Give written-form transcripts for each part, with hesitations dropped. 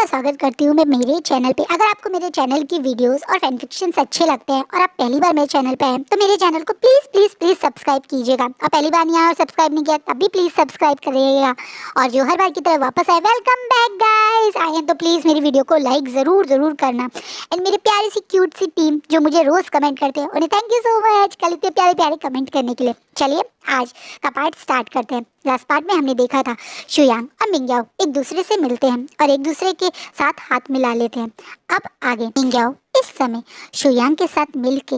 स्वागत करती हूँ मैं मेरे चैनल पे। अगर आपको मेरे चैनल की वीडियोस और फैन फिक्शंस अच्छे लगते हैं और आप पहली बार मेरे चैनल पे आए तो मेरे चैनल को प्लीज़ प्लीज़ प्लीज़ सब्सक्राइब कीजिएगा। और पहली बार नहीं आया और सब्सक्राइब नहीं किया तब भी प्लीज़ सब्सक्राइब करिएगा। और जो हर बार की तरह वापस आए, वेलकम बैक गाइस। आए हैं तो प्लीज़ मेरी वीडियो को लाइक ज़रूर करना। एंड मेरी प्यारी सी क्यूट सी टीम जो मुझे रोज़ कमेंट करते हैं उन्हें थैंक यू सो मच कल इतने प्यारे प्यारे कमेंट करने के लिए। चलिए आज का पार्ट स्टार्ट करते हैं। लास्ट पार्ट में हमने देखा था शुयांग और मिंगयाओ एक दूसरे से मिलते हैं और एक दूसरे के साथ हाथ मिला लेते हैं। अब आगे मिंगयाओ इस समय शुयांग के साथ मिलके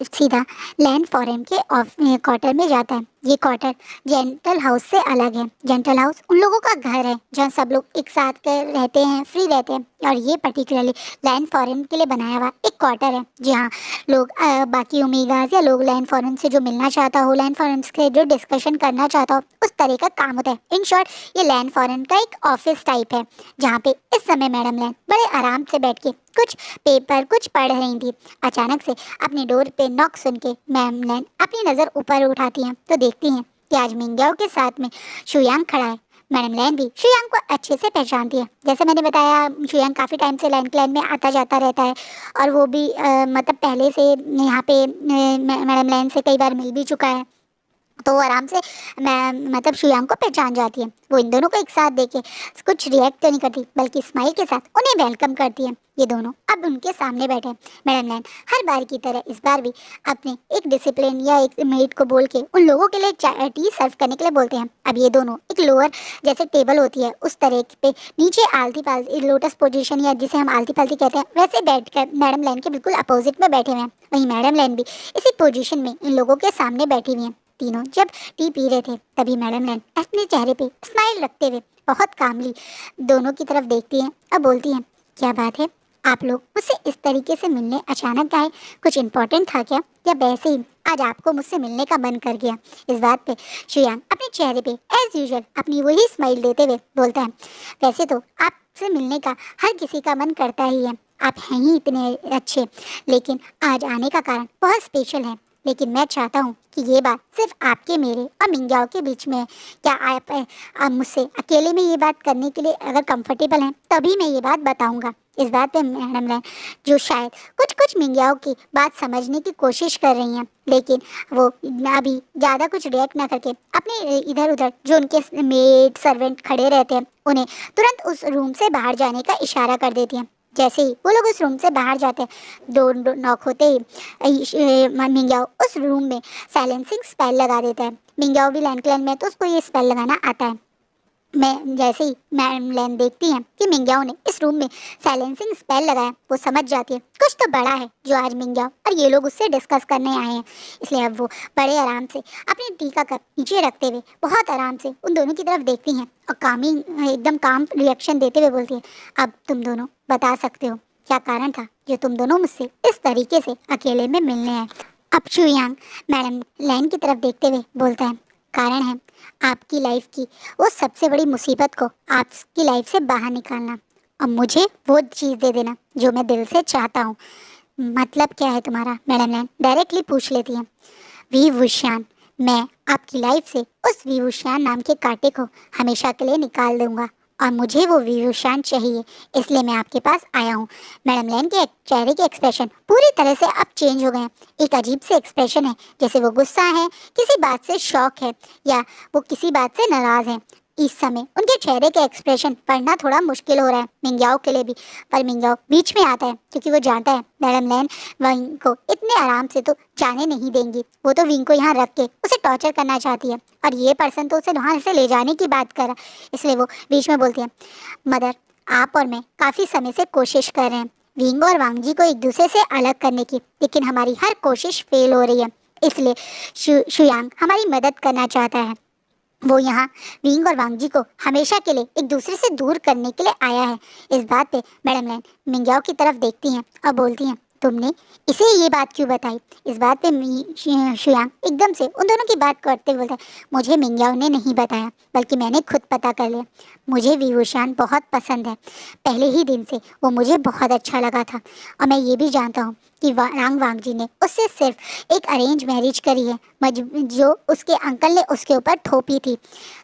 सीधा लैंड फॉरेन के क्वार्टर में जाता है। ये क्वार्टर जेंटल हाउस से अलग है। जेंटल हाउस उन लोगों का घर है जहाँ सब लोग एक साथ रहते हैं, फ्री रहते हैं। और ये पर्टिकुलरली लैंड फॉरेन के लिए बनाया हुआ एक क्वार्टर है जहाँ लोग बाकी ओमेगास या लोग लैंड फॉरेन से जो मिलना चाहता हो, लैंड फॉरेन से जो डिस्कशन करना चाहता हो, उस तरह का काम होता है। इन शॉर्ट ये लैंड फॉरेन का एक ऑफिस टाइप है जहाँ पे इस समय मैडम लैन बड़े आराम से बैठ के कुछ पेपर कुछ पढ़ रही थी। अचानक से अपने डोर पे नॉक सुन के मैम लैन अपनी नज़र ऊपर उठाती हैं तो देखती हैं कि आज मिंगयाओ के साथ में शुयांग खड़ा है। मैडम लैन भी शुयांग को अच्छे से पहचानती है। जैसे मैंने बताया शुयांग काफ़ी टाइम से लैंड क्लैन में आता जाता रहता है और वो भी मतलब पहले से यहाँ पे मैडम लैन से कई बार मिल भी चुका है तो वो आराम से मैं मतलब शुयांग को पहचान जाती है। वो इन दोनों को एक साथ देखे कुछ रिएक्ट तो नहीं करती बल्कि स्माइल के साथ उन्हें वेलकम करती है। ये दोनों अब उनके सामने बैठे। मैडम लैन हर बार की तरह इस बार भी अपने एक डिसिप्लिन या एक मेड को बोल के उन लोगों के लिए टी सर्व करने के लिए बोलते हैं। अब ये दोनों एक लोअर जैसे टेबल होती है उस तरह पे नीचे आलती पालती लोटस पोजीशन या जिसे हम आलती पालती कहते हैं वैसे बैठ कर मैडम लैन के बिल्कुल अपोजिट में बैठे हुए हैं। वहीं मैडम लैन भी इसी पोजीशन में इन लोगों के सामने बैठी हुई हैं। तीनों जब टी पी रहे थे तभी मैडम लैन अपने चेहरे पे स्माइल रखते हुए बहुत कामली दोनों की तरफ देखती हैं और बोलती हैं, क्या बात है आप लोग मुझसे इस तरीके से मिलने अचानक आए? कुछ इम्पोर्टेंट था क्या या वैसे ही आज आपको मुझसे मिलने का मन कर गया? इस बात पे शुयांग अपने चेहरे पे एज यूजुअल अपनी वही स्माइल देते हुए बोलता है, वैसे तो आपसे मिलने का हर किसी का मन करता ही है, आप हैं ही इतने अच्छे, लेकिन आज आने का कारण बहुत स्पेशल है। लेकिन मैं चाहता हूँ कि ये बात सिर्फ आपके मेरे और मिंगयाओ के बीच में है। क्या आप मुझसे अकेले में ये बात करने के लिए अगर कंफर्टेबल हैं तभी मैं ये बात बताऊँगा। इस बात पे मैडम लैन जो शायद कुछ मिंगयाओ की बात समझने की कोशिश कर रही हैं लेकिन वो अभी ज़्यादा कुछ रिएक्ट ना करके अपने इधर उधर जो उनके मेड सर्वेंट खड़े रहते हैं उन्हें तुरंत उस रूम से बाहर जाने का इशारा कर देती हैं। जैसे ही वो लोग उस रूम से बाहर जाते हैं डोर नॉक होते ही मिंगयाओ उस रूम में साइलेंसिंग स्पेल लगा देता है। मिंगयाओ भी लैंड क्लैन में तो उसको ये स्पेल लगाना आता है। मैं जैसे ही मैडम लैन देखती हैं कि मिंगयाओ ने इस रूम में साइलेंसिंग स्पेल लगाया वो समझ जाती है कुछ तो बड़ा है जो आज मिंगयाओ और ये लोग उससे डिस्कस करने आए हैं। इसलिए अब वो बड़े आराम से अपनी टी का कप नीचे रखते हुए बहुत आराम से उन दोनों की तरफ देखती हैं और एकदम काम रिएक्शन देते हुए बोलती है, अब तुम दोनों बता सकते हो क्या कारण था जो तुम दोनों मुझसे इस तरीके से अकेले में मिलने आए? अब शुयांग मैडम लैन की तरफ देखते हुए बोलता है, कारण है आपकी लाइफ की वो सबसे बड़ी मुसीबत को आपकी लाइफ से बाहर निकालना और मुझे वो चीज़ दे देना जो मैं दिल से चाहता हूँ। मतलब क्या है तुम्हारा? मैडम लैन डायरेक्टली पूछ लेती हैं। वी वुशियान, मैं आपकी लाइफ से उस विभूषण नाम के कांटे को हमेशा के लिए निकाल दूंगा और मुझे वो विभूषण चाहिए, इसलिए मैं आपके पास आया हूँ। मैडम लैन के चेहरे के एक्सप्रेशन पूरी तरह से अब चेंज हो गए हैं। एक अजीब से एक्सप्रेशन है, जैसे वो गुस्सा है, किसी बात से शॉक है या वो किसी बात से नाराज है। इस समय उनके चेहरे के एक्सप्रेशन पढ़ना थोड़ा मुश्किल हो रहा है मिंगयाओ के लिए भी, पर मिंगयाओ बीच में आता है क्योंकि वो जानता है मैडम लैन विंग को इतने आराम से तो जाने नहीं देंगी। वो तो विंग को यहाँ रख के उसे टॉर्चर करना चाहती है और ये पर्सन तो उसे वहाँ से ले जाने की बात कर रहा है। इसलिए वो बीच में बोलती है, मदर आप और मैं काफ़ी समय से कोशिश कर रहे हैं विंग और वांग जी को एक दूसरे से अलग करने की, लेकिन हमारी हर कोशिश फेल हो रही है। इसलिए शुयांग हमारी मदद करना चाहता है। वो यहाँ विंग और वांग जी को हमेशा के लिए एक दूसरे से दूर करने के लिए आया है। इस बात पे मैडम लैन मिंगयाओ की तरफ देखती हैं और बोलती हैं, तुमने इसे ये बात क्यों बताई? इस बात पे शुयांग एकदम से उन दोनों की बात करते बोलता है, मुझे मिंग्याओ ने नहीं बताया, बल्कि मैंने खुद पता कर लिया। मुझे विवुशान बहुत पसंद है, पहले ही दिन से वो मुझे बहुत अच्छा लगा था। और मैं ये भी जानता हूँ कि रांग वांगजी ने उससे सिर्फ एक अरेंज मैरिज करी है, जो उसके अंकल ने उसके ऊपर थोपी थी।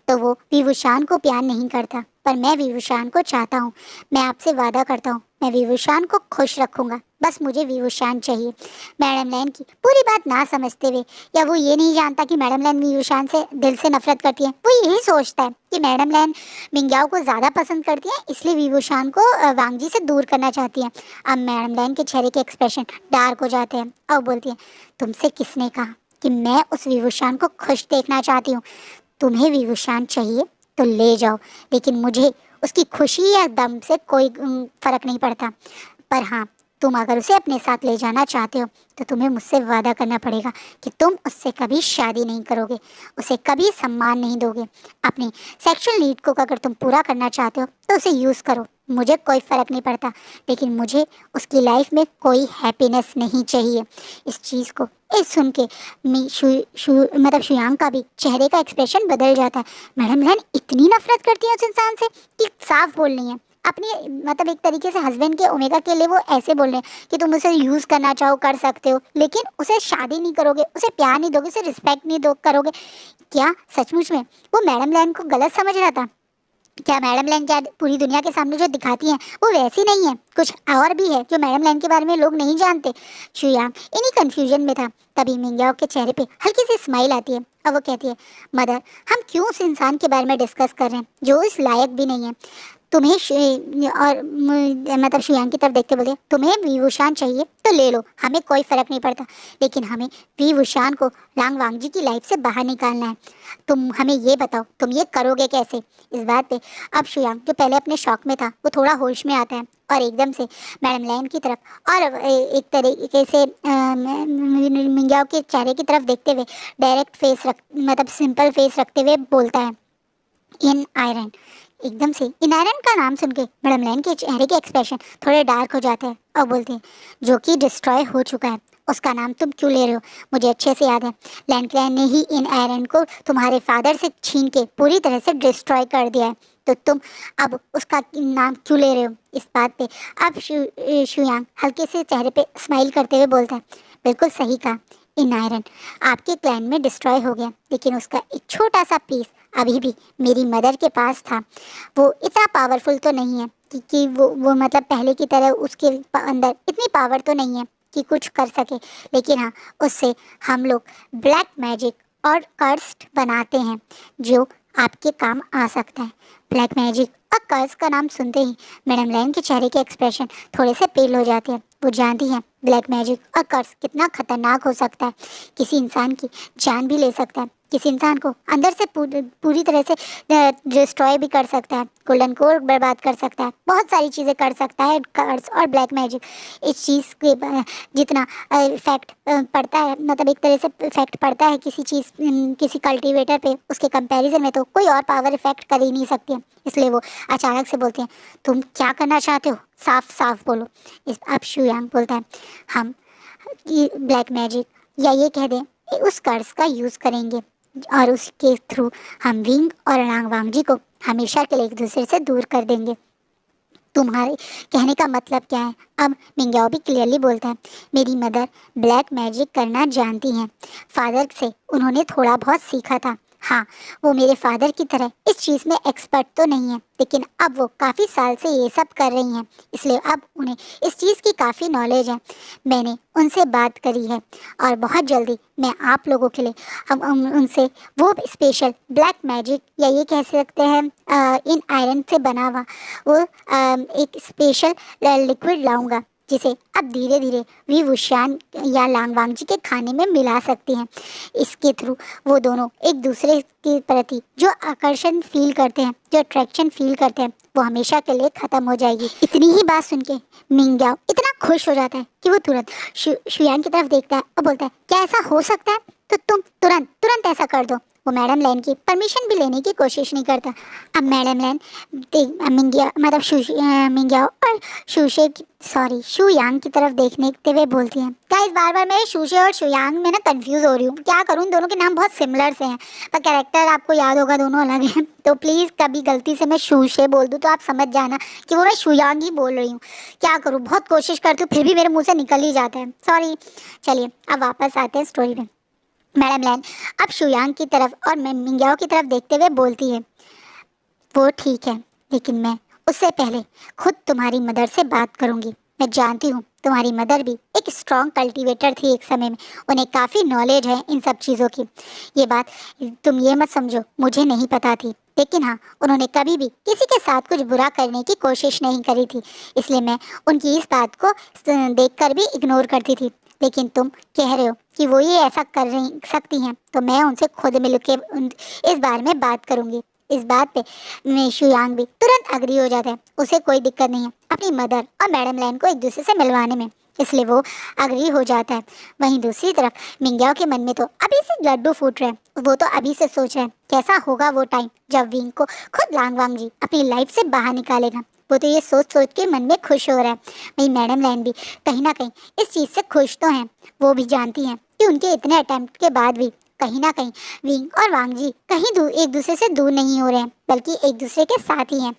तो वो विवुशान को प्यार नहीं करता, पर मैं विवुशान को चाहता हूँ। मैं आपसे वादा करता हूँ, मैं विवुशान को खुश रखूंगा। बस मुझे विवुशान चाहिए। मैडम लैन की पूरी बात ना समझते हुए, या वो ये नहीं जानता कि मैडम लैन विवुशान से दिल से नफरत करती है, वो यही सोचता है कि मैडम लैन मिंग्याओ को ज़्यादा पसंद करती है, इसलिए विवुशान को वांगजी से दूर करना चाहती है। अब मैडम लैन के चेहरे के एक्सप्रेशन डार्क हो जाते हैं और बोलती है, तुमसे किसने कहा कि मैं उस विवुशान को खुश देखना चाहती हूँ? तुम्हें विवुशान चाहिए तो ले जाओ, लेकिन मुझे उसकी खुशी या दम से कोई फर्क नहीं पड़ता। पर हाँ, तुम अगर उसे अपने साथ ले जाना चाहते हो तो तुम्हें मुझसे वादा करना पड़ेगा कि तुम उससे कभी शादी नहीं करोगे, उसे कभी सम्मान नहीं दोगे। अपनी सेक्सुअल नीड को अगर तुम पूरा करना चाहते हो तो उसे यूज़ करो, मुझे कोई फ़र्क नहीं पड़ता, लेकिन मुझे उसकी लाइफ में कोई हैप्पीनेस नहीं चाहिए। इस चीज़ को सुन के मतलब शुयांग का भी चेहरे का एक्सप्रेशन बदल जाता है। मैडम लैन इतनी नफरत करती है उस इंसान से कि साफ बोल रही है अपनी, मतलब एक तरीके से हस्बैंड के ओमेगा के लिए वो ऐसे बोल रहे हैं कि तुम उसे यूज़ करना चाहो कर सकते हो, लेकिन उसे शादी नहीं करोगे, उसे प्यार नहीं दोगे, उसे रिस्पेक्ट नहीं दो करोगे। क्या सचमुच में वो मैडम लैन को गलत समझ रहा था? क्या मैडम लैन क्या पूरी दुनिया के सामने जो दिखाती हैं वो वैसी नहीं है? कुछ और भी है जो मैडम लैन के बारे में लोग नहीं जानते। शुयांग इन्हीं कंफ्यूजन में था। तभी मिंग्याओ के चेहरे पे हल्की सी स्माइल आती है और वो कहती है, मदर, हम क्यों उस इंसान के बारे में डिस्कस कर रहे हैं जो इस लायक भी नहीं है? तुम्हें मतलब शुयांग की तरफ देखते बोले, तुम्हें विवुशान चाहिए तो ले लो, हमें कोई फर्क नहीं पड़ता, लेकिन हमें विवुशान को रांग वांगजी की लाइफ से बाहर निकालना है। तुम हमें ये बताओ, तुम ये करोगे कैसे? इस बात पे अब शुयांग जो पहले अपने शौक में था वो थोड़ा होश में आता है और एकदम से मैडम लैन की तरफ और एक तरीके से मिंग्याओ के चेहरे की तरफ देखते हुए डायरेक्ट फेस रख मतलब सिंपल फेस रखते हुए बोलता है, इन आयरन। एकदम से इन आयरन का नाम सुन के मैडम लैन के चेहरे के एक्सप्रेशन थोड़े डार्क हो जाते हैं और बोलते हैं, जो कि डिस्ट्रॉय हो चुका है, उसका नाम तुम क्यों ले रहे हो? मुझे अच्छे से याद है, लैन क्लैन ने ही इन आयरन को तुम्हारे फादर से छीन के पूरी तरह से डिस्ट्रॉय कर दिया है, तो तुम अब उसका नाम क्यों ले रहे हो? इस बात पे अब शुयांग हल्के से चेहरे पे स्माइल करते हुए बोलता है, बिल्कुल सही कहा, इन आयरन आपके क्लैन में डिस्ट्रॉय हो गया, लेकिन उसका एक छोटा सा पीस अभी भी मेरी मदर के पास था। वो इतना पावरफुल तो नहीं है कि वो मतलब पहले की तरह उसके अंदर इतनी पावर तो नहीं है कि कुछ कर सके, लेकिन हाँ, उससे हम लोग ब्लैक मैजिक और कर्स बनाते हैं जो आपके काम आ सकता है। ब्लैक मैजिक और कर्स का नाम सुनते ही मैडम लैन के चेहरे के एक्सप्रेशन थोड़े से पेल हो जाते हैं। वो जानती हैं ब्लैक मैजिक और कर्स कितना खतरनाक हो सकता है, किसी इंसान की जान भी ले सकता है, किसी इंसान को अंदर से पूरी तरह से डिस्ट्रॉय भी कर सकता है, गोल्डन कोर बर्बाद कर सकता है, बहुत सारी चीज़ें कर सकता है कर्स और ब्लैक मैजिक। इस चीज़ के जितना इफेक्ट पड़ता है, मतलब एक तरह से इफेक्ट पड़ता है किसी चीज़ किसी कल्टीवेटर पे, उसके कंपैरिजन में तो कोई और पावर इफेक्ट कर ही नहीं सकती है। इसलिए वो अचानक से बोलते हैं, तुम क्या करना चाहते हो? साफ साफ बोलो। अब शुयांग बोलता है, हम ब्लैक मैजिक या ये कह दें उस कर्स का यूज़ करेंगे और उसके थ्रू हम विंग और रांग वांगजी को हमेशा के लिए एक दूसरे से दूर कर देंगे। तुम्हारे कहने का मतलब क्या है? अब मिंग्याओ भी क्लियरली बोलता है, मेरी मदर ब्लैक मैजिक करना जानती हैं, फादर से उन्होंने थोड़ा बहुत सीखा था। हाँ, वो मेरे फादर की तरह इस चीज़ में एक्सपर्ट तो नहीं है, लेकिन अब वो काफ़ी साल से ये सब कर रही हैं, इसलिए अब उन्हें इस चीज़ की काफ़ी नॉलेज है। मैंने उनसे बात करी है और बहुत जल्दी मैं आप लोगों के लिए हम उनसे वो स्पेशल ब्लैक मैजिक या ये कह सकते हैं इन आयरन से बना हुआ वो एक स्पेशल लिक्विड लाऊंगा, जिसे अब धीरे धीरे विवुशान या लांग वांगजी के खाने में मिला सकती हैं। इसके थ्रू वो दोनों एक दूसरे के प्रति जो आकर्षण फील करते हैं, जो अट्रैक्शन फील करते हैं, वो हमेशा के लिए ख़त्म हो जाएगी। इतनी ही बात सुन के मिंग्याओ इतना खुश हो जाता है कि वो तुरंत शुयांग की तरफ देखता है और बोलता है, क्या ऐसा हो सकता है? तो तुम तुरंत तुरंत ऐसा कर दो। वो मैडम लैन की परमिशन भी लेने की कोशिश नहीं करता। अब मैडम लैन मिंगिया मतलब मिंगियाओ और शू यांग की तरफ देखते हुए बोलती हैं, गाइस बार बार मैं शूशे और शुयांग में ना कंफ्यूज हो रही हूँ, क्या करूँ, दोनों के नाम बहुत सिमिलर से हैं पर कैरेक्टर आपको याद होगा दोनों अलग हैं। तो प्लीज़ कभी गलती से मैं शूशे बोल दूँ तो आप समझ जाना कि वो मैं शुयांग ही बोल रही हूँ। क्या करूँ, बहुत कोशिश करती हूँ फिर भी मेरे मुँह से निकल ही जाता है, सॉरी। चलिए अब वापस आते हैं स्टोरी में। मैडम लैन अब शुयांग की तरफ और मिंग्याओ की तरफ देखते हुए बोलती है, वो ठीक है लेकिन मैं उससे पहले खुद तुम्हारी मदर से बात करूंगी। मैं जानती हूँ तुम्हारी मदर भी एक स्ट्रॉन्ग कल्टीवेटर थी एक समय में, उन्हें काफ़ी नॉलेज है इन सब चीज़ों की। ये बात तुम ये मत समझो मुझे नहीं पता थी, लेकिन हाँ उन्होंने कभी भी किसी के साथ कुछ बुरा करने की कोशिश नहीं करी थी, इसलिए मैं उनकी इस बात को देखकर भी इग्नोर करती थी। लेकिन तुम कह रहे हो कि वो ये ऐसा कर रही सकती हैं, तो मैं उनसे खुद मिल के इस बारे में बात करूंगी। इस बात पे शुयांग भी तुरंत अग्री हो जाता है, उसे कोई दिक्कत नहीं है अपनी मदर और मैडम लैन को एक दूसरे से मिलवाने में, इसलिए वो अग्री हो जाता है। वहीं दूसरी तरफ मिंग्याओ के मन में तो अभी से लड्डू फूट रहे हैं। वो तो अभी से सोच रहे हैं कैसा होगा वो टाइम जब विंग को खुद लांगवांग जी अपनी लाइफ से बाहर निकालेगा। वो तो ये सोच सोच के मन में खुश हो रहा है। वहीं मैडम लैन भी कहीं ना कहीं इस चीज़ से खुश तो हैं। वो भी जानती हैं कि उनके इतने अटेम्प्ट के बाद भी कहीं ना कहीं विंग और वांग जी कहीं एक दूसरे से दूर नहीं हो रहे हैं, बल्कि एक दूसरे के साथ ही हैं।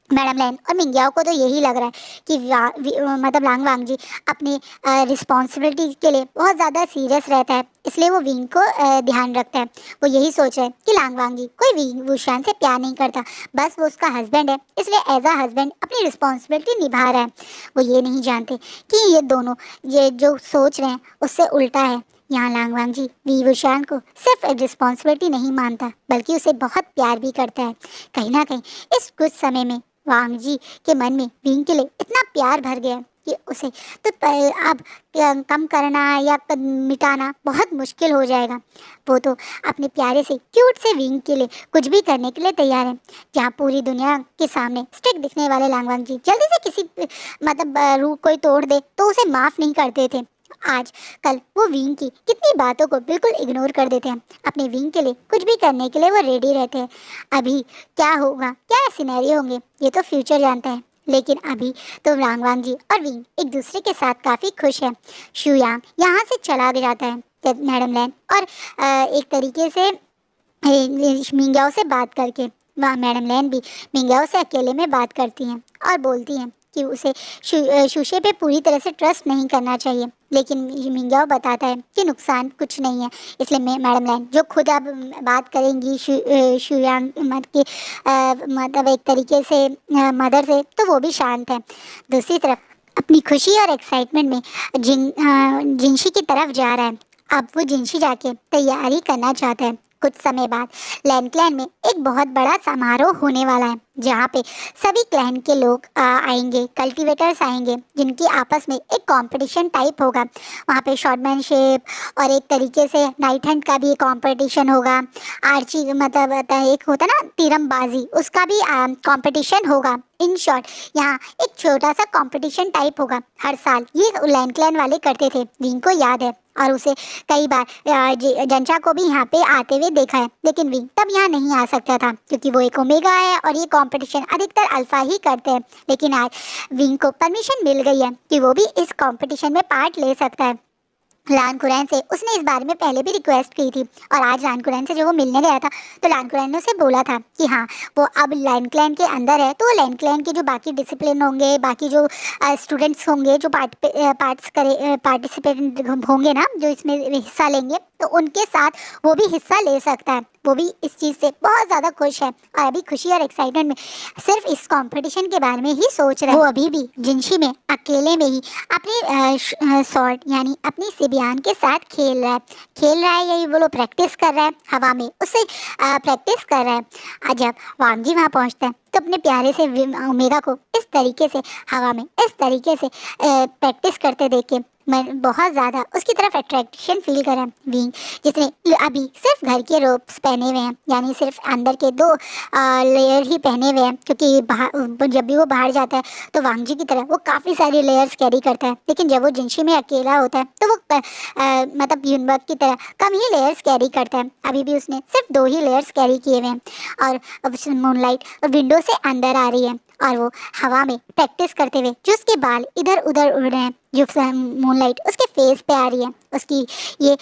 मैडम लैन और मिंग्याओ को तो यही लग रहा है कि मतलब लांग वांग जी अपनी रिस्पॉन्सिबिलिटी के लिए बहुत ज़्यादा सीरियस रहता है, इसलिए वो विंग को ध्यान रखता है। वो यही सोच रहा है कि लांग वांग जी कोई विंग वुशान से प्यार नहीं करता, बस वो उसका हस्बैंड है, इसलिए एज अ हस्बैंड अपनी रिस्पॉन्सिबिलिटी निभा रहा है। वो ये नहीं जानते कि ये दोनों ये जो सोच रहे हैं उससे उल्टा है। यहाँ लांगवांग जी वी वुशान को सिर्फ एक रिस्पॉन्सिबिलिटी नहीं मानता, बल्कि उसे बहुत प्यार भी करता है। कहीं ना कहीं इस कुछ समय में वांग जी के मन में विंग के लिए इतना प्यार भर गया कि उसे तो अब कम करना या मिटाना बहुत मुश्किल हो जाएगा। वो तो अपने प्यारे से क्यूट से विंग के लिए कुछ भी करने के लिए तैयार है। जहाँ पूरी दुनिया के सामने स्ट्रिक्ट दिखने वाले लांगवांग जी जल्दी से किसी मतलब रूल कोई तोड़ दे तो उसे माफ़ नहीं करते थे, आज कल वो विंग की कितनी बातों को बिल्कुल इग्नोर कर देते हैं। अपने विंग के लिए कुछ भी करने के लिए वो रेडी रहते हैं। अभी क्या होगा, क्या सिनेरियो होंगे, ये तो फ्यूचर जानता है, लेकिन अभी तो लांगवांग जी और विंग एक दूसरे के साथ काफ़ी खुश है। शुयांग यहाँ से चला जाता है मैडम लैन और एक तरीके से मिंग्याओ से बात करके वहाँ मैडम लैन भी मिंग्याओ से अकेले में बात करती हैं और बोलती हैं कि उसे शूशे पे पूरी तरह से ट्रस्ट नहीं करना चाहिए, लेकिन मिंग्याओ बताता है कि नुकसान कुछ नहीं है। इसलिए मैडम लैन जो खुद अब बात करेंगी शुयांग मत की मतलब एक तरीके से मदर से, तो वो भी शांत है। दूसरी तरफ अपनी खुशी और एक्साइटमेंट में जिनशी की तरफ जा रहा है। अब वो जिनशी जाके तैयारी करना चाहता है। कुछ समय बाद लैन क्लैन में एक बहुत बड़ा समारोह होने वाला है, जहाँ पे सभी क्लैन के लोग आएंगे, कल्टीवेटर्स आएंगे, जिनकी आपस में एक कंपटीशन टाइप होगा। वहाँ पे शॉटमैनशिप और एक तरीके से नाइट हैंड का भी एक कंपटीशन होगा। आर्ची मतलब एक होता ना तीरंबाजी, उसका भी कंपटीशन होगा। इन शॉर्ट यहाँ एक छोटा सा कंपटीशन टाइप होगा हर साल। ये लैन क्लैन वाले करते थे, विंग को याद है, और उसे कई बार जंचा को भी यहाँ पे आते हुए देखा है, लेकिन विंग तब यहाँ नहीं आ सकता था क्योंकि वो एक ओमेगा है और ये कंपटीशन अधिकतर अल्फा ही करते हैं। लेकिन आज विंग को परमिशन मिल गई है कि वो भी इस कंपटीशन में पार्ट ले सकता है। लान कुरैन से उसने इस बारे में पहले भी रिक्वेस्ट की थी, और आज लान कुरैन से जब वो मिलने गया था तो लान कुरैन ने उसे बोला था कि हाँ वो अब लैन क्लैन के अंदर है, तो वो लैन क्लैन के जो बाकी डिसिप्लिन होंगे, बाकी जो स्टूडेंट्स होंगे जो पार्टिसिपेंट होंगे ना, जो इसमें हिस्सा लेंगे, तो उनके साथ वो भी हिस्सा ले सकता है। वो भी इस चीज़ से बहुत ज़्यादा खुश है और अभी खुशी और एक्साइटमेंट में सिर्फ इस कंपटीशन के बारे में ही सोच रहा है। वो अभी भी जिनशी में अकेले में ही अपनी शॉर्ट यानी अपनी सिबियान के साथ खेल रहा है यही बोलो प्रैक्टिस कर रहा है हवा में, उससे प्रैक्टिस कर रहा है। जब वांग जी वहाँ पहुँचता है तो अपने प्यारे से ओमेगा को इस तरीके से हवा में इस तरीके से प्रैक्टिस करते देख के बहुत ज़्यादा उसकी तरफ अट्रैक्शन फील करा विंग, जिसने अभी सिर्फ घर के रोब्स पहने हुए हैं, यानी सिर्फ अंदर के 2 लेयर ही पहने हुए हैं, क्योंकि बाहर जब भी वो बाहर जाता है तो वांग जी की तरह वो काफ़ी सारी लेयर्स कैरी करता है, लेकिन जब वो जिनशी में अकेला होता है तो वो मतलब यूनबर्ग की तरह कम ही लेयर्स कैरी करता है। अभी भी उसने सिर्फ 2 ही लेयर्स कैरी किए हुए हैं, और मूनलाइट विंडो से अंदर आ रही है और वो हवा में प्रैक्टिस करते हुए जो उसके बाल इधर उधर उड़ रहे हैं, जो मूनलाइट उसके फेस पे आ रही है, उसकी ये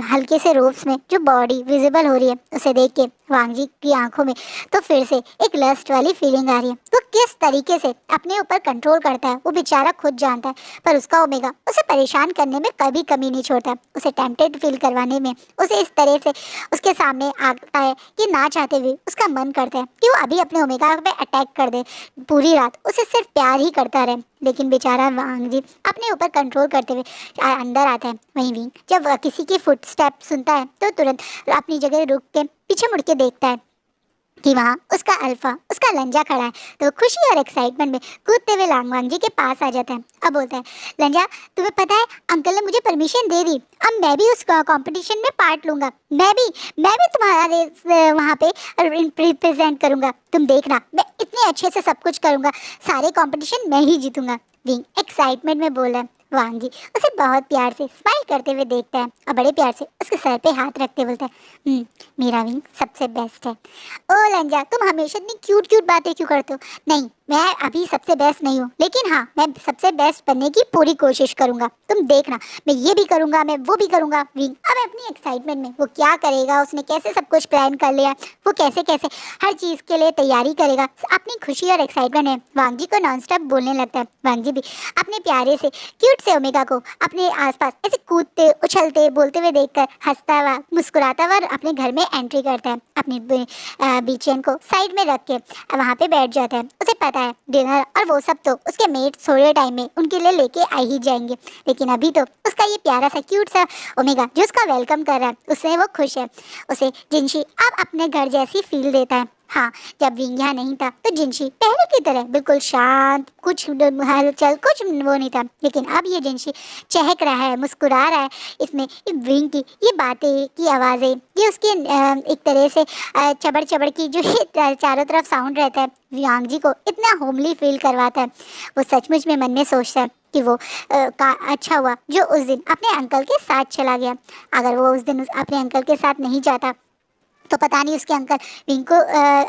हल्के से रोब्स में जो बॉडी विजिबल हो रही है, उसे देख के वांग जी की आंखों में तो फिर से एक लस्ट वाली फीलिंग आ रही है। वो किस तरीके से अपने ऊपर कंट्रोल करता है वो बेचारा खुद जानता है, पर उसका ओमेगा उसे परेशान करने में कभी कमी नहीं छोड़ता, उसे टेम्पटेड फील करवाने में उसे इस तरह से उसके सामने आता है कि ना चाहते हुए उसका मन करता है कि वो अभी अपने ओमेगा पे अटैक कर दे, पूरी रात उसे सिर्फ प्यार ही करता रहे। लेकिन बेचारा वांग जी अपने ऊपर कंट्रोल करते हुए अंदर आता है। वहीं विंग जब किसी की फुट स्टेप सुनता है तो तुरंत अपनी जगह रुक के पीछे मुड़ के देखता है कि वहाँ उसका अल्फा, उसका लंजा खड़ा है, तो खुशी और एक्साइटमेंट में कूदते हुए वांग जी के पास आ जाता है। अब बोलता है, लंजा तुम्हें पता है अंकल ने मुझे परमिशन दे दी, अब मैं भी उस कंपटीशन में पार्ट लूंगा, मैं भी तुम्हारे वहाँ पे रिप्रेजेंट करूंगा, तुम देखना मैं इतने अच्छे से सब कुछ करूंगा, सारे कंपटीशन मैं ही जीतूंगा। विंग एक्साइटमेंट में बोल रहा है। वांग जी उसे बहुत प्यार से स्माइल करते हुए देखता है और बड़े प्यार से उसके सर पे हाथ रखते बोलता है, मेरा विंग सबसे बेस्ट है। ओ लंजा तुम हमेशा इतनी क्यूट क्यूट बातें क्यों करते हो? नहीं, मैं अभी सबसे बेस्ट नहीं हूँ, लेकिन हाँ मैं सबसे बेस्ट बनने की पूरी कोशिश करूंगा, तुम देखना मैं ये भी करूंगा, मैं वो भी करूंगा। विंग अब अपनी एक्साइटमेंट में वो क्या करेगा, उसने कैसे सब कुछ प्लान कर लिया, वो कैसे कैसे हर चीज़ के लिए तैयारी करेगा, अपनी खुशी और एक्साइटमेंट में वांग जी को नॉन स्टॉप बोलने लगता है। वांग जी भी अपने प्यारे से क्यूट से ओमेगा को अपने आसपास ऐसे कूदते उछलते बोलते हुए देखकर हंसता हुआ मुस्कुराता हुआ अपने घर में एंट्री करता है। अपनी बीचेन को साइड में रख के वहाँ पे बैठ जाता है। उसे पता है डिनर और वो सब तो उसके मेट थोड़े टाइम में उनके लिए लेके आ ही जाएंगे, लेकिन अभी तो उसका ये प्यारा सा क्यूट सा ओमेगा जो उसका वेलकम कर रहा है उससे वो खुश है। उसे जिनशी अब अपने घर जैसी फील देता है। हाँ, जब विंग यहाँ नहीं था तो जिनशी पहले की तरह बिल्कुल शांत, कुछ हलचल कुछ वो नहीं था, लेकिन अब ये जिनशी चहक रहा है, मुस्कुरा रहा है। इसमें विंग की ये बातें की आवाज़ें, ये उसके एक तरह से चबड़ चबड़ की जो चारों तरफ साउंड रहता है वांग जी को इतना होमली फील करवाता है। वो सचमुच में मन में सोचता है कि वो अच्छा हुआ जो उस दिन अपने अंकल के साथ चला गया। अगर वो उस दिन अपने अंकल के साथ नहीं जाता तो पता नहीं उसके अंकल विंग को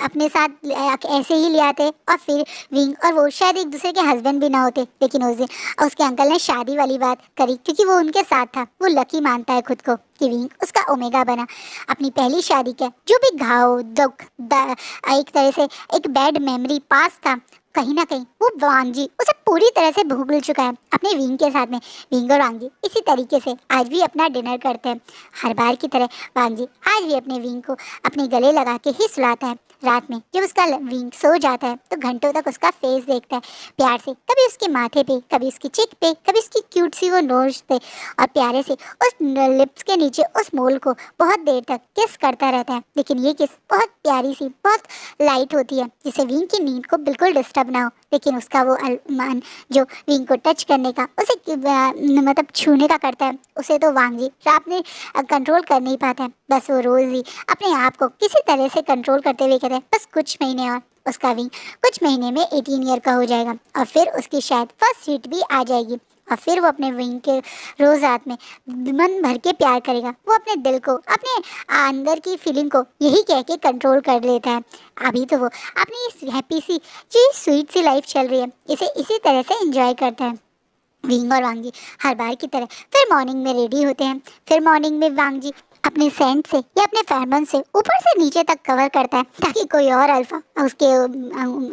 अपने साथ ऐसे ही ले आते और फिर विंग और वो शायद एक दूसरे के हस्बैंड भी ना होते। लेकिन उस दिन उसके अंकल ने शादी वाली बात करी क्योंकि वो उनके साथ था। वो लकी मानता है खुद को कि विंग उसका ओमेगा बना। अपनी पहली शादी का जो भी घाव दुख एक तरह से एक बैड मेमोरी पास था, कहीं ना कहीं वो वांग जी उसे पूरी तरह से भूल चुका है अपने विंग के साथ में। विंग और वांग जी इसी तरीके से आज भी अपना डिनर करते हैं। हर बार की तरह वांग जी आज भी अपने विंग को अपने गले लगा के ही सुलाता है। रात में जब उसका विंग सो जाता है तो घंटों तक उसका फेस देखता है प्यार से, कभी उसके माथे पे, कभी उसकी चिक पे, कभी उसकी क्यूट सी वो नोज पे, और प्यारे से उस लिप्स के नीचे उस मोल को बहुत देर तक किस करता रहता है। लेकिन ये किस बहुत प्यारी सी बहुत लाइट होती है जिससे विंग की नींद को बिल्कुल डिस्टर्ब ना हो। लेकिन उसका वो मन जो विंग को टच करने का, उसे मतलब छूने का करता है, उसे तो वांग जी रात में कंट्रोल कर नहीं पाता है। बस वो रोज़ ही अपने आप को किसी तरह से कंट्रोल करते हुए कहते हैं बस कुछ महीने और उसका विंग कुछ महीने में 18 ईयर का हो जाएगा और फिर उसकी शायद फर्स्ट सीट भी आ जाएगी और फिर वो अपने विंग के रोज़ रात में मन भर के प्यार करेगा। वो अपने दिल को, अपने अंदर की फीलिंग को यही कह के कंट्रोल कर लेता है। अभी तो वो अपनी इस हैप्पी सी जी स्वीट सी लाइफ चल रही है, इसे इसी तरह से एंजॉय करता है। विंग और वांग जी हर बार की तरह फिर मॉर्निंग में रेडी होते हैं। फिर मॉर्निंग में वांग जी अपने सेंट से या अपने फेरोमोन से ऊपर से नीचे तक कवर करता है ताकि कोई और अल्फा उसके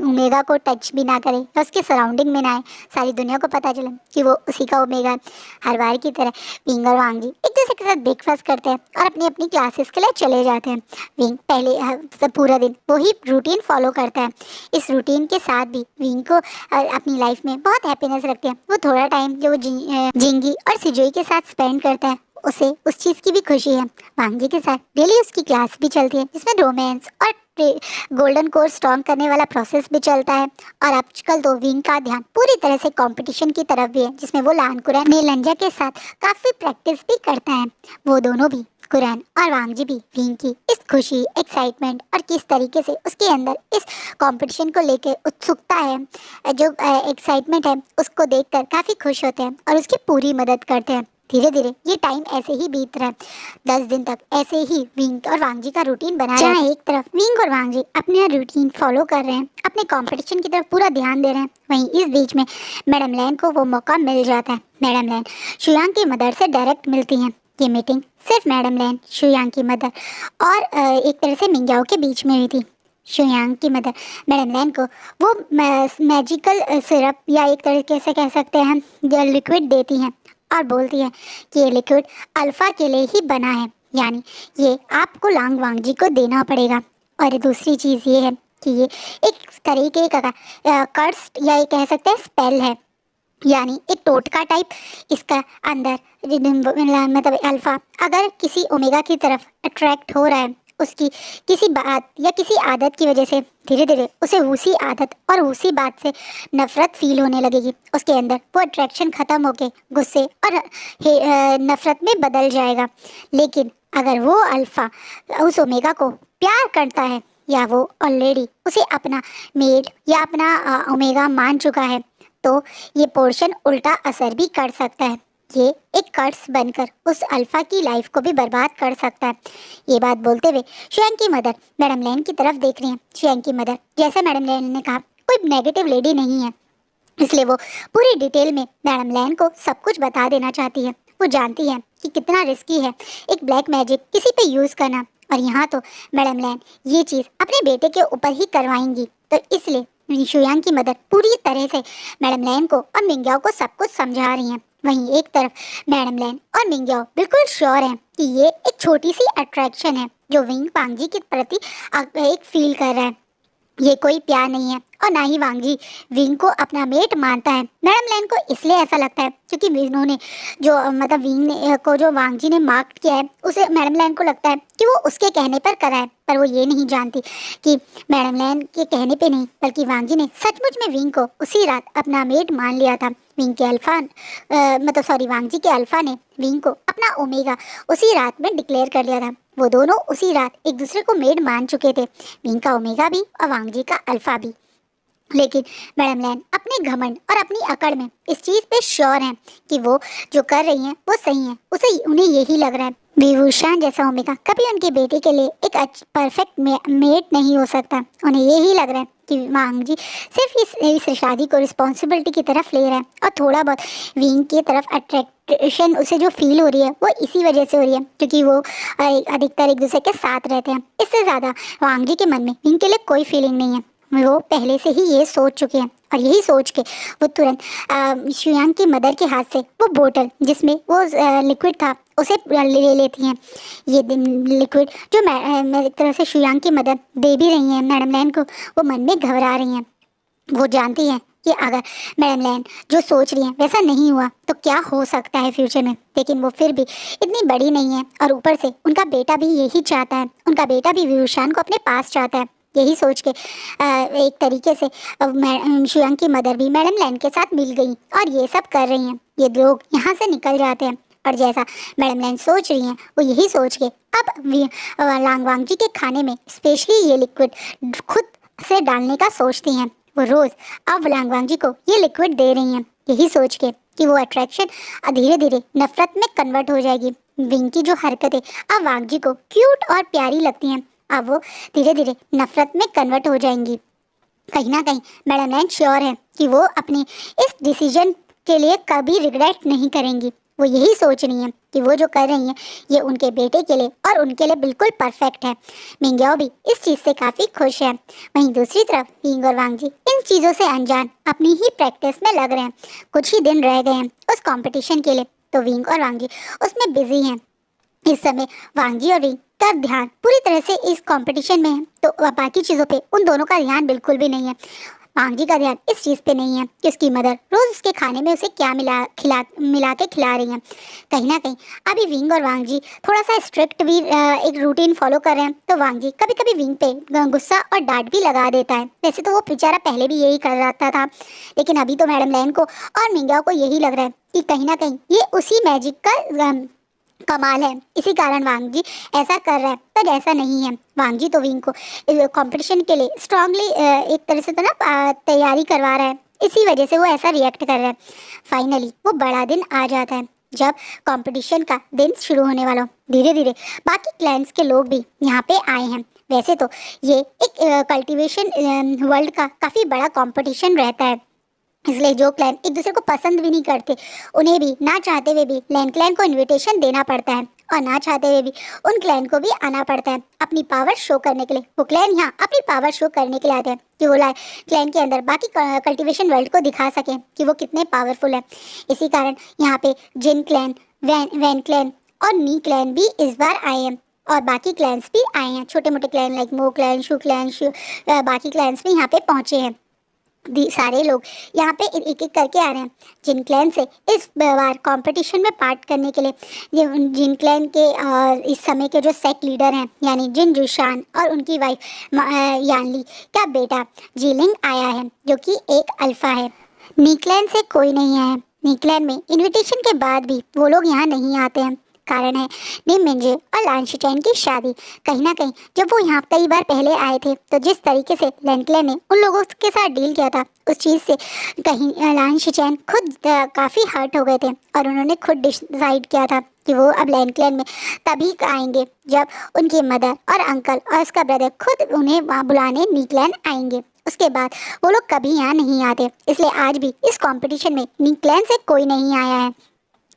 ओमेगा को टच भी ना करे, उसके सराउंडिंग में ना आए, सारी दुनिया को पता चले कि वो उसी का ओमेगा है। हर बार की तरह विंग और वांग जी एक दूसरे के साथ ब्रेकफास्ट करते हैं और अपनी अपनी क्लासेस के लिए चले जाते हैं। विंग पहले पूरा दिन वही रूटीन फॉलो करता है। इस रूटीन के साथ भी विंग को अपनी लाइफ में बहुत हैप्पीनेस रखते हैं। वो थोड़ा टाइम जो जिंगी और सिजोई के साथ स्पेंड करता है उसे उस चीज़ की भी खुशी है। वांग जी के साथ डेली उसकी क्लास भी चलती है जिसमें रोमांस और गोल्डन कोर स्ट्रॉन्ग करने वाला प्रोसेस भी चलता है। और आजकल तो विंग का ध्यान पूरी तरह से कंपटीशन की तरफ भी है, जिसमें वो लान कुरैन नीलंजा के साथ काफ़ी प्रैक्टिस भी करता है। वो दोनों भी, कुरैन और वांगजी भी, विंग की इस खुशी, एक्साइटमेंट और किस तरीके से उसके अंदर इस कंपटीशन को लेकर उत्सुकता है, जो एक्साइटमेंट है, उसको देखकर काफ़ी खुश होते हैं और उसकी पूरी मदद करते हैं। धीरे धीरे ये टाइम ऐसे ही बीत रहा है। 10 दिन तक ऐसे ही विंग और वांगजी का रूटीन बना रहा है। जहाँ एक तरफ विंग और वांगजी अपना रूटीन फॉलो कर रहे हैं, अपने कंपटीशन की तरफ पूरा ध्यान दे रहे हैं, वहीं इस बीच में मैडम लैन को वो मौका मिल जाता है। मैडम लैन शुयांग की मदर से डायरेक्ट मिलती हैं। ये मीटिंग सिर्फ मैडम लैन, शुयांग की मदर और एक तरह से मिंग्याओ के बीच में हुई थी। शुयांग की मदर मैडम लैन को वो मैजिकल सिरप या एक तरीके से कह सकते हैं लिक्विड देती हैं और बोलती है कि ये लिक्विड अल्फ़ा के लिए ही बना है, यानी ये आपको लांग वांगजी को देना पड़ेगा। और दूसरी चीज़ ये है कि ये एक तरीके का कर्स या ये कह सकते हैं स्पेल है, यानी एक टोटका टाइप इसका अंदर मतलब अल्फ़ा अगर किसी ओमेगा की तरफ अट्रैक्ट हो रहा है, उसकी किसी बात या किसी आदत की वजह से धीरे धीरे उसे उसी आदत और उसी बात से नफ़रत फील होने लगेगी। उसके अंदर वो अट्रैक्शन ख़त्म होके गुस्से और नफ़रत में बदल जाएगा। लेकिन अगर वो अल्फ़ा उस ओमेगा को प्यार करता है या वो ऑलरेडी उसे अपना मेड या अपना ओमेगा मान चुका है, तो ये पोर्शन उल्टा असर भी कर सकता है। ये एक कर्स बनकर उस अल्फ़ा की लाइफ को भी बर्बाद कर सकता है। ये बात बोलते हुए शुयांग की मदर मैडम लैन की तरफ देख रही हैं। शुयांग की मदर, जैसे मैडम लैन ने कहा, कोई नेगेटिव लेडी नहीं है, इसलिए वो पूरी डिटेल में मैडम लैन को सब कुछ बता देना चाहती है। वो जानती है कि कितना रिस्की है एक ब्लैक मैजिक किसी पे यूज़ करना, और यहाँ तो मैडम लैन ये चीज़ अपने बेटे के ऊपर ही करवाएंगी। तो इसलिए शुयांग की मदर पूरी तरह से मैडम लैन को और मिंग्याओ को सब कुछ समझा रही हैं। वहीं एक तरफ मैडम लैन और मिंग्याओ बिल्कुल श्योर हैं कि ये एक छोटी सी अट्रैक्शन है जो विंग वांगजी के प्रति एक फील कर रहा है। ये कोई प्यार नहीं है और ना ही वांगजी विंग को अपना मेट मानता है। मैडम लैन को इसलिए ऐसा लगता है क्योंकि उन्होंने जो मतलब विंग ने को जो वांगजी ने मार्क किया है, उसे मैडम लैन को लगता है कि वो उसके कहने पर करा है, पर वो ये नहीं जानती कि मैडम लैन के कहने पे नहीं बल्कि वांगजी ने सचमुच में विंग को उसी रात अपना मेट मान लिया था। विंग के अल्फा वांगजी के अल्फा ने विंग को अपना ओमेगा उसी रात में डिक्लेयर कर लिया था। वो दोनों उसी रात एक दूसरे को मेड मान चुके थे, विंग का ओमेगा भी और वांगजी का अल्फा भी। लेकिन मैडम लैन अपने घमंड और अपनी अकड़ में इस चीज़ पे श्योर हैं कि वो जो कर रही हैं वो सही है। उन्हें यही लग रहा है विभूषण जैसा ओमेगा कभी उनके बेटे के लिए एक परफेक्ट मेट नहीं हो सकता। उन्हें यही लग रहा है कि वांगजी सिर्फ इस शादी को रिस्पॉन्सिबिलिटी की तरफ ले रहा है और थोड़ा बहुत विंग की तरफ अट्रैक्शन उसे जो फील हो रही है वो इसी वजह से हो रही है क्योंकि वो अधिकतर एक दूसरे के साथ रहते हैं। इससे ज़्यादा वांगजी के मन में विंग के लिए कोई फीलिंग नहीं है। वो पहले से ही ये सोच चुके हैं और यही सोच के वो तुरंत शुयांग की मदर के हाथ से वो बोतल जिसमें वो लिक्विड था उसे ले लेती हैं। ये लिक्विड जो एक तरह से शुयांग की मदर दे भी रही हैं मैडम लैन को, वो मन में घबरा रही हैं। वो जानती हैं कि अगर मैडम लैन जो सोच रही हैं वैसा नहीं हुआ तो क्या हो सकता है फ्यूचर में, लेकिन वो फिर भी इतनी बड़ी नहीं है और ऊपर से उनका बेटा भी यही चाहता है, उनका बेटा भी विभूषण को अपने पास चाहता है। यही सोच के एक तरीके से शुयांग की मदर भी मैडम लैन के साथ मिल गई और ये सब कर रही हैं। ये लोग यहाँ से निकल जाते हैं और जैसा मैडम लैन सोच रही हैं वो यही सोच के अब लांग वांगजी के खाने में स्पेशली ये लिक्विड खुद से डालने का सोचती हैं। वो रोज़ अब लांग वांगजी को ये लिक्विड दे रही हैं, यही सोच के कि वो अट्रैक्शन धीरे धीरे नफरत में कन्वर्ट हो जाएगी। विंग की जो हरकतें अब वांगजी को क्यूट और प्यारी लगती हैं, अब वो धीरे धीरे नफरत में कन्वर्ट हो जाएंगी। कहीं ना कहीं मैडम लैन श्योर है कि वो अपने इस डिसीजन के लिए कभी रिग्रेट नहीं करेंगी। वो यही सोच रही हैं कि वो जो कर रही हैं ये उनके बेटे के लिए और उनके लिए बिल्कुल परफेक्ट है। मिंग्याओ भी इस चीज़ से काफ़ी खुश है। वहीं दूसरी तरफ विंग और वांगजी इन चीज़ों से अनजान अपनी ही प्रैक्टिस में लग रहे हैं। कुछ ही दिन रह गए हैं उस कंपटीशन के लिए, तो विंग और वांगजी उसमें बिजी हैं। इस समय वांगजी और विंग का ध्यान पूरी तरह से इस कंपटीशन में है, तो बाकी चीज़ों पे उन दोनों का ध्यान बिल्कुल भी नहीं है। वांग जी का ध्यान इस चीज़ पे नहीं है कि उसकी मदर रोज़ उसके खाने में उसे क्या मिला के खिला रही हैं। कहीं ना कहीं अभी विंग और वांग जी थोड़ा सा स्ट्रिक्ट भी एक रूटीन फॉलो कर रहे हैं, तो वांग जी कभी कभी विंग पे गुस्सा और डांट भी लगा देता है। वैसे तो वो बेचारा पहले भी यही कर रहा था, लेकिन अभी तो मैडम लैन को और मिंगाओ को यही लग रहा है कि कहीं ना कहीं ये उसी मैजिक का कमाल है, इसी कारण वांग जी ऐसा कर रहा है। पर ऐसा नहीं है, वांग जी तो विंग को कंपटीशन के लिए स्ट्रांगली एक तरह से तो ना तैयारी करवा रहा है, इसी वजह से वो ऐसा रिएक्ट कर रहा है। फाइनली वो बड़ा दिन आ जाता है जब कंपटीशन का दिन शुरू होने वाला हो। धीरे धीरे बाकी क्लैंस के लोग भी यहाँ पे आए हैं। वैसे तो ये एक कल्टीवेशन वर्ल्ड का काफ़ी बड़ा कंपटीशन रहता है, इसलिए जो क्लैन एक दूसरे को पसंद भी नहीं करते उन्हें भी ना चाहते हुए भी लैन क्लैन को इनविटेशन देना पड़ता है, और ना चाहते हुए भी उन क्लैन को भी आना पड़ता है अपनी पावर शो करने के लिए। वो क्लैन यहाँ अपनी पावर शो करने के लिए आते हैं कि वो क्लैन के अंदर बाकी कल्टीवेशन वर्ल्ड को दिखा सकें कि वो कितने पावरफुल है। इसी कारण यहाँ पे जिन क्लैन, वैन क्लैन और नी क्लैन भी इस बार आए हैं, और बाकी क्लैंस भी आए हैं। छोटे मोटे क्लैन लाइक मो क्लैन, शू क्लैन, बाकी क्लैंस भी यहाँ पे पहुँचे हैं। सारे लोग यहाँ पे एक एक करके आ रहे हैं जिन क्लैन से इस बार कंपटीशन में पार्ट करने के लिए। जिन क्लैन के इस समय के जो सेट लीडर हैं यानी जिन जुशान और उनकी वाइफ यानली का बेटा जीलिंग आया है, जो कि एक अल्फा है। नीक्लैन से कोई नहीं आया। नीक्लैन में इनविटेशन के बाद भी वो लोग यहाँ नहीं आते हैं। कारण है निम मिंजे और लानशिचैन की शादी। कहीं ना कहीं जब वो यहाँ कई बार पहले आए थे तो जिस तरीके से लैनक्लैन ने उन लोगों के साथ डील किया था, उस चीज़ से कहीं लानशिचैन खुद काफ़ी हर्ट हो गए थे, और उन्होंने खुद डिसाइड किया था कि वो अब लैनक्लैन में तभी आएंगे जब उनकी मदर और अंकल और उसका ब्रदर खुद उन्हें वहाँ बुलाने नीक्लैन आएंगे। उसके बाद वो लोग कभी यहाँ नहीं आते, इसलिए आज भी इस कंपटीशन में नीक्लैन से कोई नहीं आया है।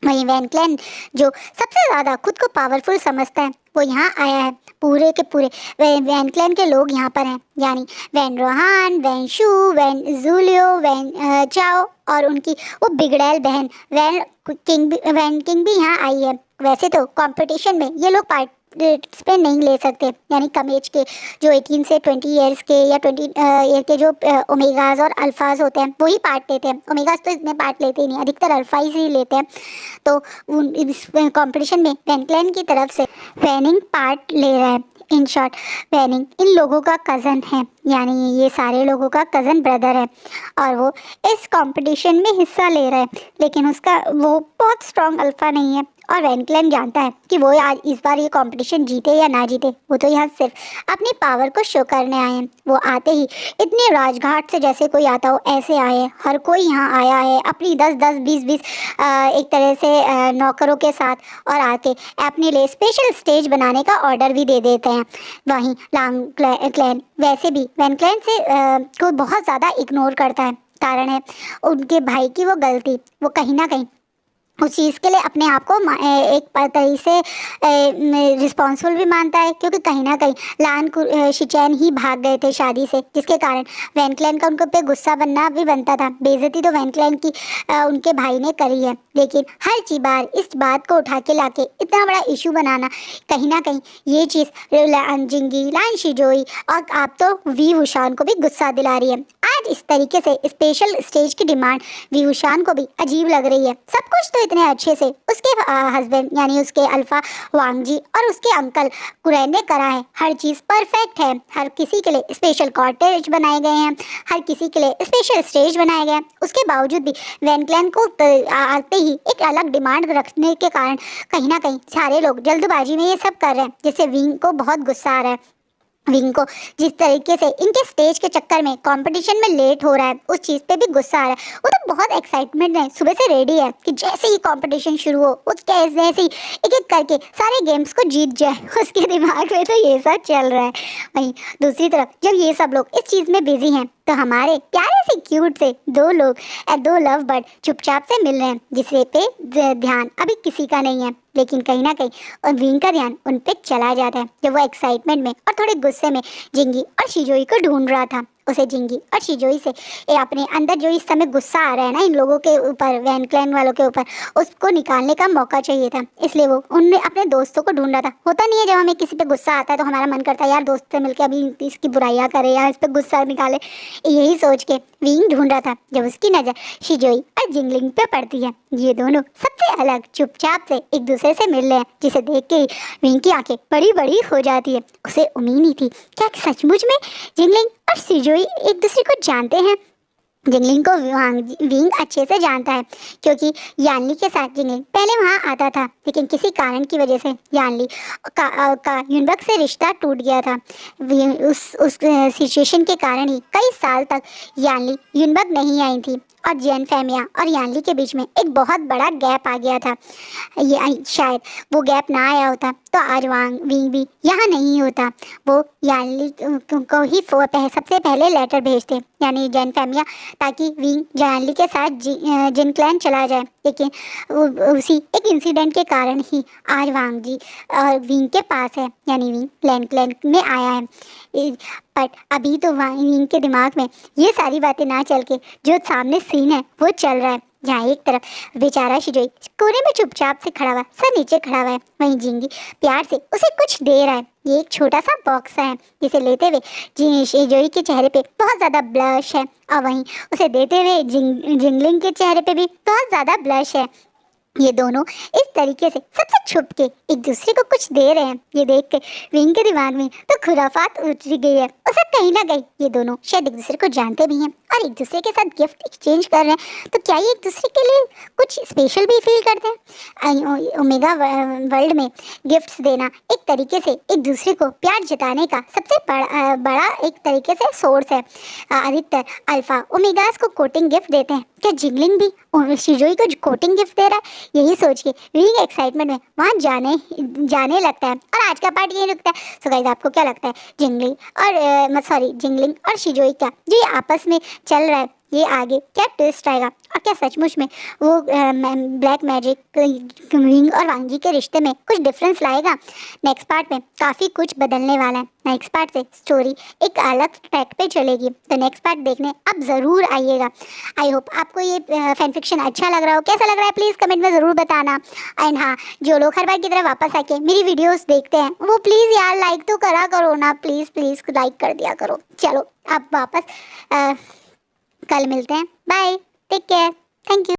वहीं वैन क्लैन जो सबसे ज़्यादा खुद को पावरफुल समझता है वो यहाँ आया है। पूरे के पूरे वैन क्लैन के लोग यहाँ पर हैं, यानी वैन रोहान, वैन शू, वैन जूलियो, वैन चाओ और उनकी वो बिगड़ैल बहन वैन किंग भी यहाँ आई है। वैसे तो कंपटीशन में ये लोग पार्टिसिपेट नहीं ले सकते, यानी कम एज के जो 18 से 20 ईयर्स के या 20 ईयर के जो ओमेगाज और अल्फाज होते हैं वही पार्ट लेते हैं। ओमेगाज तो इतने पार्ट लेते ही नहीं, अधिकतर अल्फाइज ही लेते हैं। तो इस कंपटीशन में वैन क्लैन की तरफ से वैनिंग पार्ट ले रहा है। इन शॉर्ट वैनिंग इन लोगों का कज़न है, यानी ये सारे लोगों का कज़न ब्रदर है, और वो इस कंपटीशन में हिस्सा ले रहा है। लेकिन उसका वो बहुत स्ट्रॉन्ग अल्फा नहीं है, और वैन क्लैन जानता है कि वो आज इस बार ये कंपटीशन जीते या ना जीते, वो तो यहाँ सिर्फ अपनी पावर को शो करने आए हैं। वो आते ही इतने राजघाट से जैसे कोई आता हो ऐसे आए हैं। हर कोई यहाँ आया है अपनी 10-10, 20-20 एक तरह से नौकरों के साथ, और आके अपने लिए स्पेशल स्टेज बनाने का ऑर्डर भी दे देते हैं। वहीं लांग क्लैन वैसे भी वैन क्लैन से को बहुत ज़्यादा इग्नोर करता है। कारण है उनके भाई की वो गलती, वो कहीं ना कहीं उस चीज़ के लिए अपने आप को एक तरीके से रिस्पॉन्सिबल भी मानता है, क्योंकि कहीं ना कहीं लान शिचैन ही भाग गए थे शादी से, जिसके कारण वैन क्लैन का उनको पे गुस्सा बनना भी बनता था। बेइज्जती तो वैन क्लैन की उनके भाई ने करी है, लेकिन हर चीज बार इस बात को उठा के लाके इतना बड़ा इशू बनाना, कहीं ना कहीं ये चीज़ लान जिंगी, लान शिजोई और आप तो वी वुशान को भी गुस्सा दिला रही है। आज इस तरीके से स्पेशल स्टेज की डिमांड वी वुशान को भी अजीब लग रही है। सब कुछ तो इतने अच्छे से उसके हस्बैंड यानी उसके अल्फा वांग जी और उसके अंकल कुरैन ने करा है। हर चीज़ परफेक्ट है, हर किसी के लिए स्पेशल कॉटेज बनाए गए हैं, हर किसी के लिए स्पेशल स्टेज बनाए गए हैं। उसके बावजूद भी वैन क्लैन को आते ही एक अलग डिमांड रखने के कारण कहीं ना कहीं सारे लोग जल्दबाजी में ये सब कर रहे हैं, जिससे विंग को बहुत गुस्सा आ रहा है। विंग को जिस तरीके से इनके स्टेज के चक्कर में कंपटीशन में लेट हो रहा है उस चीज़ पे भी गुस्सा आ रहा है। वो तो बहुत एक्साइटमेंट है, सुबह से रेडी है कि जैसे ही कंपटीशन शुरू हो जैसे ही एक एक करके सारे गेम्स को जीत जाए। उसके दिमाग में तो ये सब चल रहा है। वहीं दूसरी तरफ जब ये सब लोग इस चीज़ में बिजी हैं तो हमारे प्यारे से क्यूट से दो लव बर्ड चुपचाप से मिल रहे हैं, जिससे पे ध्यान अभी किसी का नहीं है। लेकिन कहीं ना कहीं विंग का ध्यान उन पे चला जाता है जब वो एक्साइटमेंट में और थोड़े गुस्से में जिंगी और शिजोई को ढूंढ रहा था। उसे जिंगी और शिजोई से अपने अंदर जो इस समय गुस्सा आ रहा है ना इन लोगों के ऊपर, वैन क्लैन वालों के ऊपर, उसको निकालने का मौका चाहिए था। इसलिए वो उनने अपने दोस्तों को ढूंढ रहा था। होता नहीं है जब हमें किसी पे गुस्सा आता है तो हमारा मन करता है यार दोस्त से मिलकर अभी इसकी बुराइयां करे या इस पे गुस्सा निकाले। यही सोच के विंग ढूंढ रहा था जब उसकी नज़र शिजोई और जिंगलिंग पे पड़ती है। ये दोनों सबसे अलग चुपचाप से एक दूसरे से मिल रहे हैं, जिसे देख के विंग की आंखें बड़ी बड़ी हो जाती है। उसे उम्मीद नहीं थी क्या सचमुच में जिंगलिंग और शिजोई एक दूसरे को जानते हैं। जिंगलिंग को विंग अच्छे से जानता है क्योंकि यानली के साथ जिंगलिंग पहले वहाँ आता था, लेकिन किसी कारण की वजह से यानली का युनबक से रिश्ता टूट गया था। उस सिचुएशन के कारण ही कई साल तक यानली युनबक नहीं आई थी और जैन फैमिया और यानली के बीच में एक बहुत बड़ा गैप आ गया था। ये शायद वो गैप ना आया होता तो आज विंग भी यहाँ नहीं होता। वो यानली को ही सबसे पहले लेटर भेजते, यानी जैन फैमिया, ताकि विंग यानली के साथ जिन क्लैन चला जाए। लेकिन उसी एक इंसिडेंट के कारण ही आज वांग जी और विंग के पास है, यानी विंग क्लैन में आया है। बट अभी तो विंग के दिमाग में ये सारी बातें ना चल के जो सामने सीन है वो चल रहा है, जहाँ एक तरफ बेचारा शिजोई कोने में चुपचाप से खड़ा हुआ, सर नीचे खड़ा हुआ है, वहीं जिंगी प्यार से उसे कुछ दे रहा है। ये एक छोटा सा बॉक्स है जिसे लेते हुए शिजोई के चेहरे पे बहुत ज़्यादा ब्लश है और वहीं उसे देते हुए जिंगलिंग के चेहरे पे भी बहुत ज़्यादा ब्लश है। ये दोनों इस तरीके से सबसे छुप के एक दूसरे को कुछ दे रहे हैं। ये देख के विंग के दिमाग में तो खुराफात उठ गई है। उसे कहीं ना कहीं ये दोनों शायद एक दूसरे को जानते भी हैं और एक दूसरे के साथ गिफ्ट एक्सचेंज कर रहे हैं। तो क्या ये एक दूसरे के लिए कुछ स्पेशल भी फील करते हैं? ओमेगा वर्ल्ड में गिफ्ट्स देना एक तरीके से एक दूसरे को प्यार जताने का सबसे बड़ा एक तरीके से सोर्स है। अधिकतर अल्फा ओमेगास को कोटिंग गिफ्ट देते हैं। क्या जिंगलिंग भी शिजोई को कोटिंग गिफ्ट दे रहा है? यही सोच के विंग एक्साइटमेंट में वहाँ जाने लगता है और आज का पार्ट यही रुकता है। सो गाइस, आपको क्या लगता है जिंगलिंग और शिजोई का जो ये आपस में चल रहा है, ये आगे क्या ट्विस्ट आएगा और क्या सचमुच में वो ब्लैक मैजिक विंग और वांग जी के रिश्ते में कुछ डिफरेंस लाएगा? नेक्स्ट पार्ट में काफ़ी कुछ बदलने वाला है। नेक्स्ट पार्ट से स्टोरी एक अलग ट्रैक पे चलेगी, तो नेक्स्ट पार्ट देखने आप ज़रूर आइएगा। आई होप आपको ये फैन फिक्शन अच्छा लग रहा हो। कैसा लग रहा है प्लीज़ कमेंट में ज़रूर बताना। एंड हाँ, जो लोग हर बार की तरह वापस आके मेरी वीडियोस देखते हैं वो प्लीज़ यार लाइक तो करा करो ना, प्लीज़ लाइक कर दिया करो। चलो अब वापस कल मिलते हैं। Bye, take care, thank you.